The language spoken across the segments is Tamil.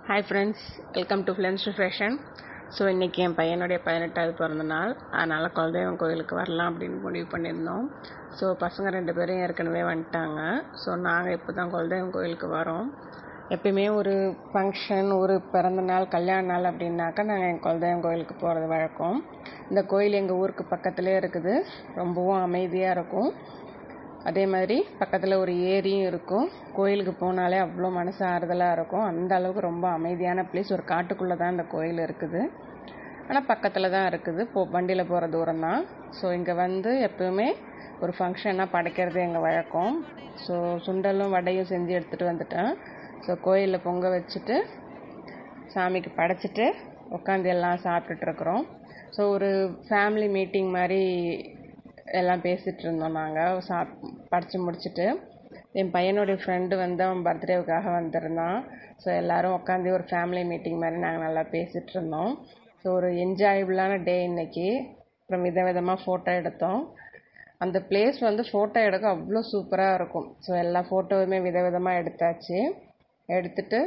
Hi friends, welcome to films to fashion. So இன்றைக்கி என் பையனுடைய 18வது பிறந்த நாள். அதனால் குலதெய்வம் கோயிலுக்கு வரலாம் அப்படின்னு முடிவு பண்ணியிருந்தோம். ஸோ பசங்க 2 பேரும் ஏற்கனவே வந்துட்டாங்க. ஸோ நாங்கள் இப்போ தான் குலதெய்வம் கோயிலுக்கு வரோம். எப்பயுமே ஒரு ஃபங்க்ஷன், ஒரு பிறந்த நாள், கல்யாண நாள் அப்படின்னாக்கா நாங்கள் எங்கள் குலதெய்வம் கோயிலுக்கு போகிறது வழக்கம். இந்த கோயில் எங்கள் ஊருக்கு பக்கத்துலேயே இருக்குது. ரொம்பவும் அமைதியாக இருக்கும். அதே மாதிரி பக்கத்தில் ஒரு ஏரியும் இருக்கும். கோயிலுக்கு போனாலே அவ்வளோ மனசு ஆறுதலாக இருக்கும். அந்த அளவுக்கு ரொம்ப அமைதியான பிளேஸ். ஒரு காட்டுக்குள்ளே தான் இந்த கோயில் இருக்குது. ஆனால் பக்கத்தில் தான் இருக்குது. வண்டியில் போகிற தூரம் தான். ஸோ இங்கே வந்து எப்போவுமே ஒரு ஃபங்க்ஷனாக படைக்கிறது எங்கள் வழக்கம். ஸோ சுண்டலும் வடையும் செஞ்சு எடுத்துகிட்டு வந்துட்டேன். ஸோ கோயிலில் பொங்க வச்சுட்டு சாமிக்கு படைச்சிட்டு உட்காந்து எல்லாம் சாப்பிட்டுட்ருக்குறோம். ஸோ ஒரு ஃபேமிலி மீட்டிங் மாதிரி எல்லாம் பேசிகிட்டு இருந்தோம். நாங்கள் படித்து முடிச்சுட்டு என் பையனுடைய ஃப்ரெண்டு வந்து அவன் பர்த்டேவுக்காக வந்திருந்தான். ஸோ எல்லோரும் உட்காந்து ஒரு ஃபேமிலி மீட்டிங் மாதிரி நாங்கள் நல்லா பேசிகிட்டு இருந்தோம். ஸோ ஒரு என்ஜாயபுளான டே இன்றைக்கி. அப்புறம் விதவிதமாக ஃபோட்டோ எடுத்தோம். அந்த பிளேஸ் வந்து ஃபோட்டோ எடுக்க அவ்வளோ சூப்பராக இருக்கும். ஸோ எல்லா ஃபோட்டோவுமே விதவிதமாக எடுத்தாச்சு. எடுத்துட்டு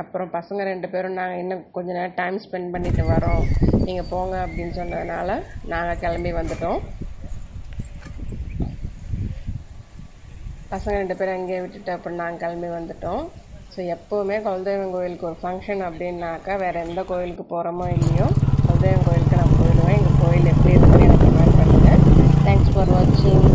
அப்புறம் பசங்க 2 பேரும் நாங்கள் இன்னும் கொஞ்ச நேரம் டைம் ஸ்பெண்ட் பண்ணிட்டு வரோம், நீங்கள் போங்க அப்படின்னு சொன்னதுனால நாங்கள் கிளம்பி வந்துட்டோம். பசங்க 2 பேரும் அங்கேயே விட்டுட்டு அப்புறம் நாங்கள் கிளம்பி வந்துட்டோம். ஸோ எப்போவுமே குலதெய்வம் கோயிலுக்கு ஒரு ஃபங்க்ஷன் அப்படின்னாக்கா வேறு எந்த கோயிலுக்கு போகிறோமோ இல்லையோ, குலதெய்வம் கோயிலுக்கு நான் போயிடுவேன். எங்கள் கோயில் எப்படி இருக்குன்னு எனக்கு கமெண்ட் பண்ணுங்கள். தேங்க்ஸ் ஃபார் வாட்சிங்.